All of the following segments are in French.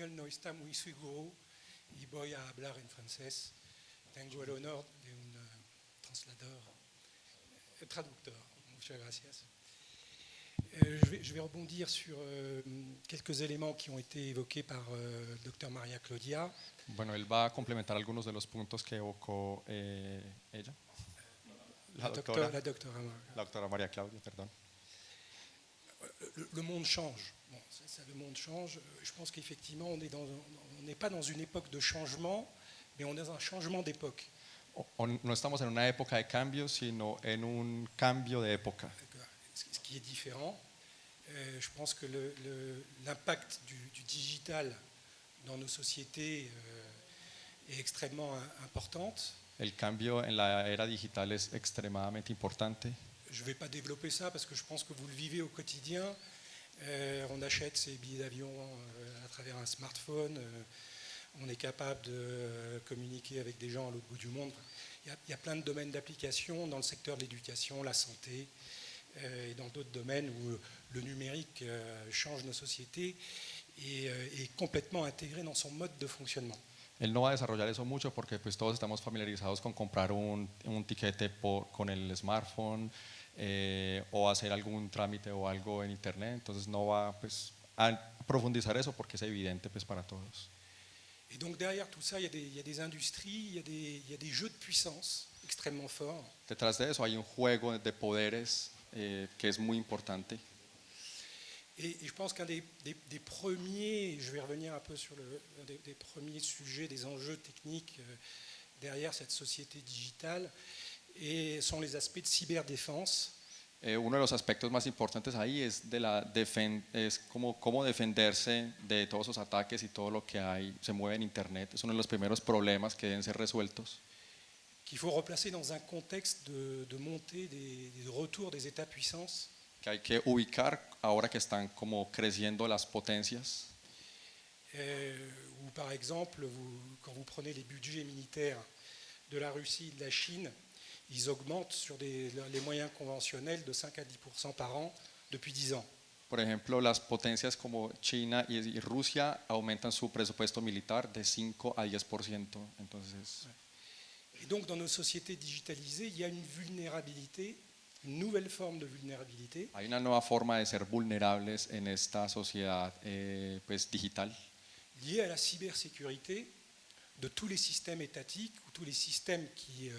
español no está muy seguro y voy a hablar en francés. Tengo el honor de un traducteur. Muchas gracias. Je vais rebondir sur quelques éléments qui ont été évoqués par le docteur Maria Claudia. Bueno, él va a complementar algunos de los puntos que evocó ella. La doctora María Claudia, perdón. Le monde change. Bon, le monde change. Je pense qu'effectivement, on n'est pas dans une époque de changement, mais on est dans un changement d'époque. No estamos en una época de cambio, sino en un cambio de época. Ce qui est différent. Je pense que l'impact du digital dans nos sociétés est extrêmement importante. El cambio en la era digital es extremadamente importante. Je ne vais pas développer ça parce que je pense que vous le vivez au quotidien. On achète ses billets d'avion à travers un smartphone. On est capable de communiquer avec des gens à l'autre bout du monde. Il y a plein de domaines d'application dans le secteur de l'éducation, la santé et dans d'autres domaines où le numérique change nos sociétés et est complètement intégré dans son mode de fonctionnement. Él no va a desarrollar eso mucho porque pues todos estamos familiarizados con comprar un tiquete con el smartphone o hacer algún trámite o algo en internet, entonces no va pues, a profundizar eso porque es evidente pues, para todos. Et donc derrière tout ça, il y a des industries, il y a des jeux de puissance extrêmement forts. Detrás de eso hay un juego de poderes que es muy importante. Et je pense qu'un des premiers, je vais revenir un peu sur des premiers sujets, des enjeux techniques derrière cette société digitale, sont les aspects de cyberdéfense. Uno de los aspectos más importantes ahí es cómo defenderse de todos esos ataques y todo lo que se mueve en internet. Es uno de los primeros problemas que deben ser resueltos. Qu'il faut replacer dans un contexte de montée, de retour des États-puissances. Que hay que ubicar ahora que están como creciendo las potencias. Ou par exemple, quand vous prenez les budgets militaires de la Russie et de la Chine, ils augmentent sur les moyens conventionnels de 5 à 10% par an depuis 10 ans. Por ejemplo, las potencias como China y Rusia aumentan su presupuesto militar de 5 a 10%. Entonces, et donc dans nos sociétés digitalisées, il y a une vulnérabilité, une nouvelle forme de vulnérabilité. Hay una nueva forma de ser vulnerables en esta sociedad pues, digital. Liée à la cybersécurité de tous les systèmes étatiques ou tous les systèmes qui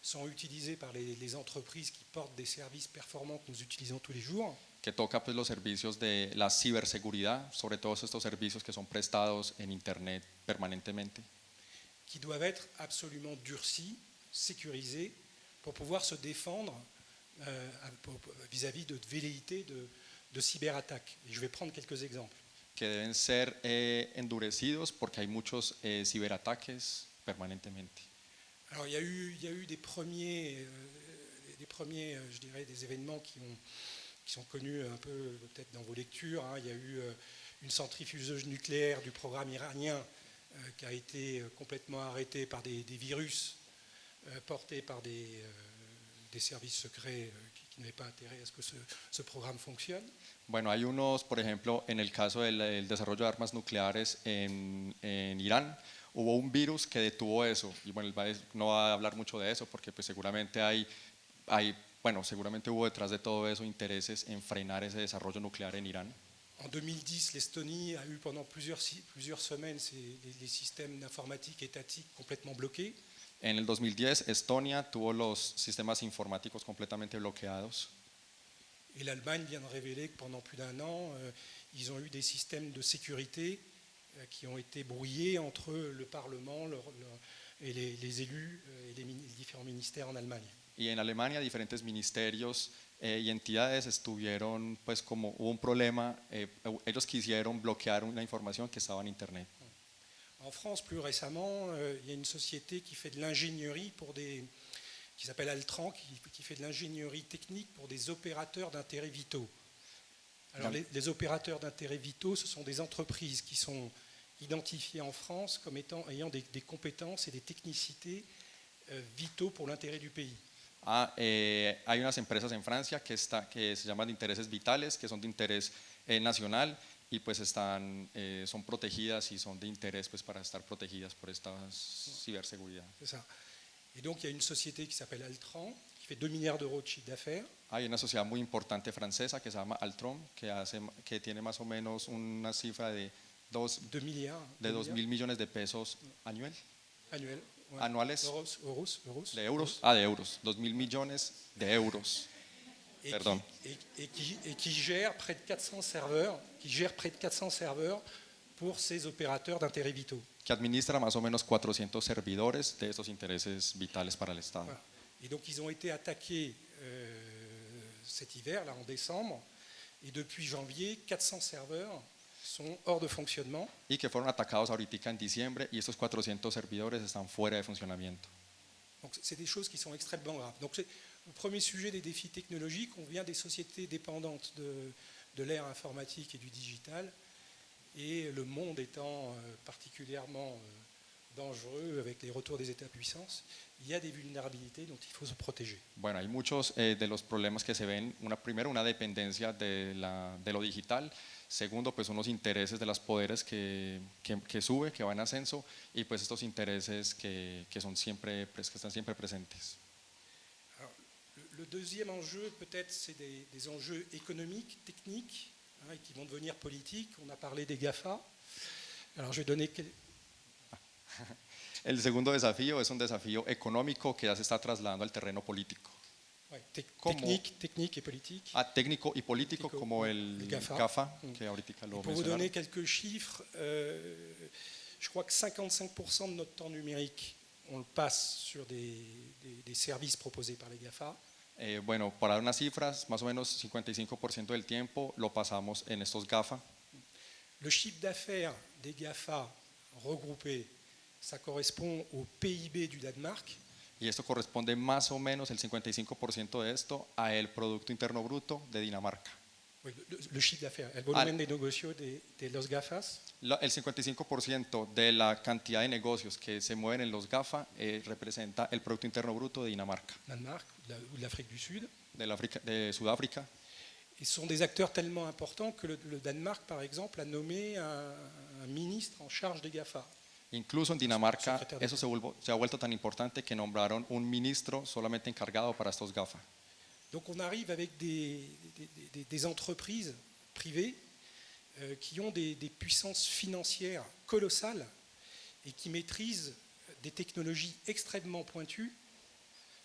sont utilisés par les entreprises qui portent des services performants que nous utilisons tous les jours. Que toca pues, los servicios de la ciberseguridad, sobre todos estos servicios que son prestados en internet permanentemente. Qui doivent être absolument durcis, sécurisés, pour pouvoir se défendre vis-à-vis de velléités de cyberattaques. Et je vais prendre quelques exemples. Que deben ser endurecidos porque hay muchos ciberataques permanentemente. Alors il y a eu des premiers, je dirais, des événements qui sont connus un peu peut-être dans vos lectures. Il y a eu une centrifugeuse nucléaire du programme iranien qui a été complètement arrêtée par des virus portés par des services secrets qui n'avaient pas intérêt à ce que ce programme fonctionne. Bueno, hay unos, por ejemplo, en el caso del desarrollo de armas nucleares en Irán, hubo un virus que detuvo eso. Y bueno, no va a hablar mucho de eso porque pues, seguramente seguramente hubo detrás de todo eso intereses en frenar ese desarrollo nuclear en Irán. En 2010, l'Estonie a eu pendant plusieurs semaines les systèmes d'informatique étatiques complètement bloqués. En el 2010, Estonia tuvo los sistemas informáticos completamente bloqueados. Et l'Allemagne vient de révéler que pendant plus d'un an, ils ont eu des systèmes de sécurité qui ont été brouillés entre le Parlement et les élus et les différents ministères en Allemagne. Y en Alemania diferentes ministerios y entidades estuvieron, pues como hubo un problema, ellos quisieron bloquear una información que estaba en internet. En France, plus récemment, il y a une société qui fait de l'ingénierie qui s'appelle Altran, qui fait de l'ingénierie technique pour des opérateurs d'intérêts vitaux. Alors les opérateurs d'intérêts vitaux, ce sont des entreprises qui sont identifiées en France comme ayant des compétences et des technicités vitaux pour l'intérêt du pays. Hay unas empresas en Francia que se llaman de intereses vitales, que son de interés nacional y pues son protegidas y son de interés pues para estar protegidas por esta ciberseguridad. C'est ça. Et donc il y a une société qui s'appelle Altran, qui fait 2 milliards d'euros de chiffre d'affaires. Hay una sociedad muy importante francesa que se llama Altron, que tiene más o menos una cifra de 2 milliards. de 2.000 millones de pesos Annuels. Ouais. anuales Euros. de euros, de euros, 2.000 millones de euros. Et Pardon. qui gère près de 400 serveurs, pour ces opérateurs d'intérêt vitaux. Que administra más o menos 400 servidores de estos intereses vitales para el Estado. Voilà. Et donc ils ont été attaqués cet hiver, là en décembre, et depuis janvier, 400 serveurs sont hors de fonctionnement. Y que fueron atacados ahorita en diciembre y estos 400 servidores están fuera de funcionamiento. Donc c'est des choses qui sont extrêmement graves. Donc c'est le premier sujet des défis technologiques. On vient des sociétés dépendantes de l'ère informatique et du digital, et le monde étant particulièrement dangereux avec les retours des États-puissances, il y a des vulnérabilités dont il faut se protéger. Bueno, hay muchos de los problemas que se ven. Primero, una dependencia de lo digital. Segundo, pues unos intereses de los poderes que sube, que va en ascenso, y pues estos intereses que están siempre presentes. Alors, le deuxième enjeu, peut-être, c'est des enjeux économiques, techniques, et qui vont devenir politiques. On a parlé des GAFA. Alors, je vais donner El segundo desafío es un desafío económico que ya se está trasladando al terreno político. Ouais, technique et politique. Técnico y político como el GAFA, que ahorita lo Pour vous mencionaron. donner quelques chiffres, je crois que 55% de notre temps numérique, on le passe sur des services proposés par les GAFA. Bueno, para dar unas cifras, más o menos 55% del tiempo lo pasamos en estos GAFA. Le chiffre d'affaires des GAFA regroupés, ça correspond au PIB du Danemark. Y esto corresponde más o menos el 55% de esto a el Producto Interno Bruto de Dinamarca. Oui, le chiffre d'affaires, el volumen de negocio de los GAFAs. El 55% de la cantidad de negocios que se mueven en los GAFA representa el Producto Interno Bruto de Dinamarca, Danemark ou de l'Afrique du Sud. de Sudáfrica. Ils sont des acteurs tellement importants que le Danemark, par exemple, a nommé un ministre en charge des GAFA. Incluso en Dinamarca eso se ha vuelto tan importante que nombraron un ministro solamente encargado para estos GAFA. Donc on arrive avec des entreprises privées qui ont des puissances financières colossales et qui maîtrisent des technologies extrêmement pointues,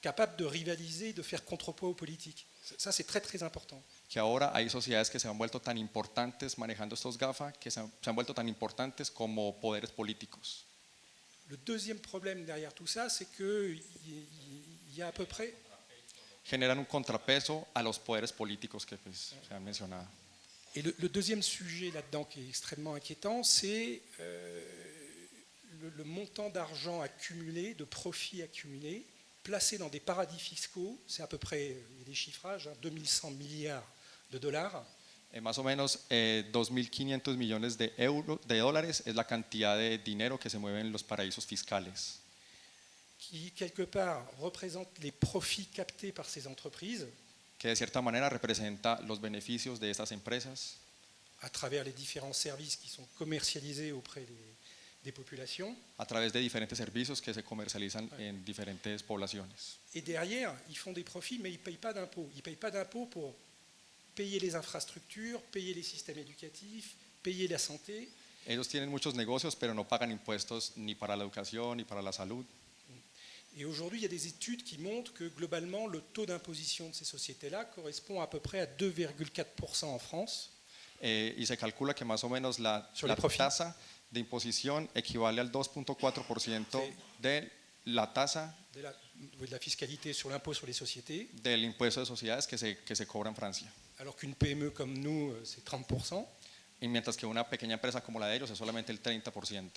capables de rivaliser, de faire contrepoids aux politiques. Ça, c'est très très important. Que ahora hay sociedades que se han vuelto tan importantes manejando estos GAFA, que se han vuelto tan importantes como poderes políticos. Le deuxième problème derrière tout ça, c'est qu'il y a à peu près... Generan un contrapeso a los poderes políticos que pues, se han mencionado. Et le deuxième sujet là-dedans qui est extrêmement inquiétant, c'est le montant d'argent accumulé, de profits accumulés, placés dans des paradis fiscaux. C'est à peu près, il y a des chiffrages, 2100 milliards de dollars. Más o menos 2.500 millones de dólares es la cantidad de dinero que se mueve en los paraísos fiscales. Qui, quelque part, représentent les profits captés par ces entreprises. Que de cierta manera representa los beneficios de estas empresas. À travers les différents services qui sont commercialisés auprès des populations. A través de diferentes servicios que se comercializan en diferentes poblaciones. Et derrière, ils font des profits, mais ils ne payent pas d'impôts. Ils ne payent pas d'impôts pour payer les infrastructures, payer les systèmes éducatifs, payer la santé. Ellos tienen muchos negocios, pero no pagan impuestos ni para la educación ni para la salud. Et aujourd'hui, il y a des études qui montrent que globalement, le taux d'imposition de ces sociétés-là correspond à peu près à 2,4% en France. Y se calcula que más o menos la tasa de imposición equivale al 2,4% de la tasa de la fiscalité sur l'impôt sur les sociétés. Del impuesto de sociedades que se cobra en Francia. Alors qu'une PME comme nous, c'est 30%. Y mientras que una pequeña empresa como la de ellos es solamente el 30%. 30%.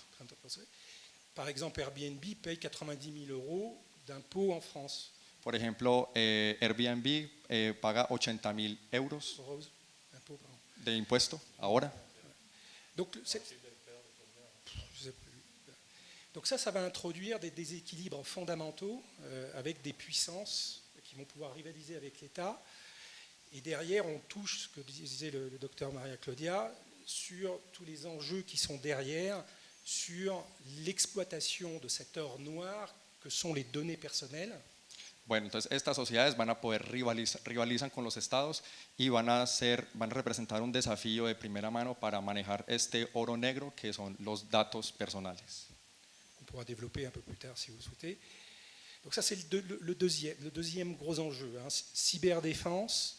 Par exemple, Airbnb paye 90 000 euros d'impôts en France. Por ejemplo, Airbnb paga 80.000 euros de impuesto ahora. Donc, donc ça va introduire des déséquilibres fondamentaux avec des puissances qui vont pouvoir rivaliser avec l'État. Et derrière, on touche, ce que disait le docteur Maria Claudia, sur tous les enjeux qui sont derrière, sur l'exploitation de cet or noir que sont les données personnelles. Bueno, entonces estas sociedades van a poder rivalizan con los estados y van a representar un desafío de primera mano para manejar este oro negro que son los datos personales. On pourra développer un peu plus tard si vous souhaitez. Donc ça c'est le deuxième gros enjeu, hein, cyberdéfense.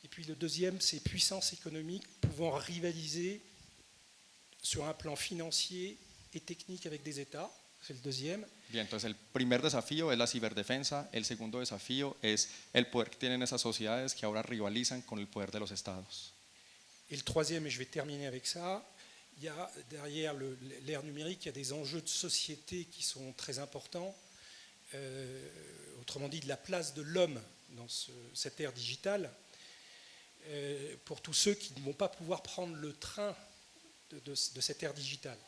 Et puis le deuxième, c'est puissance économique pouvant rivaliser sur un plan financier et technique avec des États. C'est le deuxième. Bien, entonces el primer desafío es la ciberdefensa, el segundo desafío es el poder que tienen esas sociedades que ahora rivalizan con el poder de los estados. Et le troisième, et je vais terminer avec ça, il y a derrière l'ère numérique, il y a des enjeux de société qui sont très importants. Autrement dit, de la place de l'homme dans cette ère digitale. Pour tous ceux qui ne vont pas pouvoir prendre le train de cette ère digitale.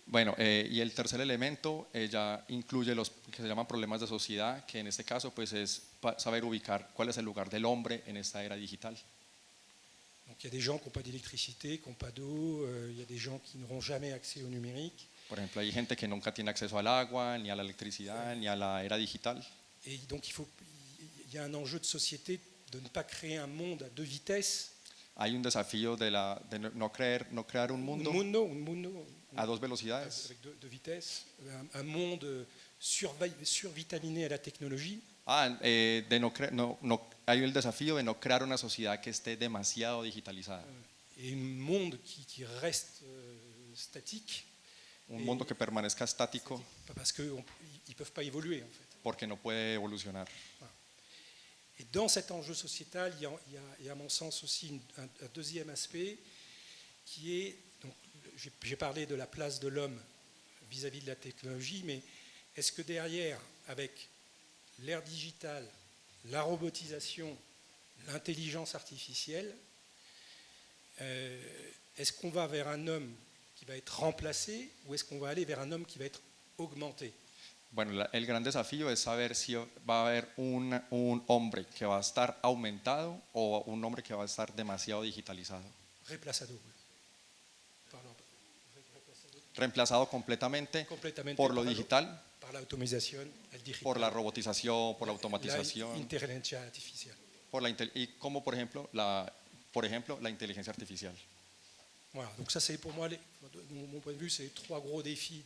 Bueno, y el tercer elemento ya incluye los que se llaman problemas de sociedad, que en este caso pues es saber ubicar cuál es el lugar del hombre en esta era digital. Donc il y a des gens qui n'ont pas d'électricité, qui n'ont pas d'eau, il y a des gens qui n'auront jamais accès au numérique. Por ejemplo, hay gente que nunca tiene acceso al agua, ni a la electricidad, ni a la era digital. Et donc il y a un enjeu de société de ne pas créer un monde à deux vitesses. Hay un desafío de no crear un mundo a dos velocidades. Avec deux vitesses, un monde survitaminé à la technologie. Hay el desafío de no crear una sociedad que esté demasiado digitalizada. Et un monde qui reste statique. Un mundo que permanezca estático. Parce qu'ils ne peuvent pas évoluer en fait. Porque no puede evolucionar. Et dans cet enjeu sociétal, il y a à mon sens aussi un deuxième aspect qui est, donc, j'ai parlé de la place de l'homme vis-à-vis de la technologie, mais est-ce que derrière, avec l'ère digitale, la robotisation, l'intelligence artificielle, est-ce qu'on va vers un homme qui va être remplacé ou est-ce qu'on va aller vers un homme qui va être augmenté? Bueno, el gran desafío es saber si va a haber un hombre que va a estar aumentado o un hombre que va a estar demasiado digitalizado. Reemplazado completamente por lo digital, por la robotización, por la automatización, y como por ejemplo la inteligencia artificial. Voilà, donc ça c'est pour moi, de mon point de vue, c'est les trois gros défis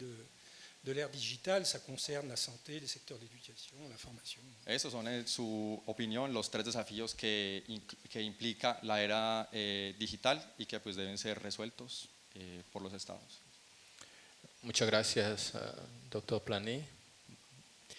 de l'ère digitale. Ça concerne la santé, les secteurs d'éducation, la formation. Esos son, en su opinión, los tres desafíos que implica la era digital y que pues deben ser resueltos por los estados. Muchas gracias, doctor Plané.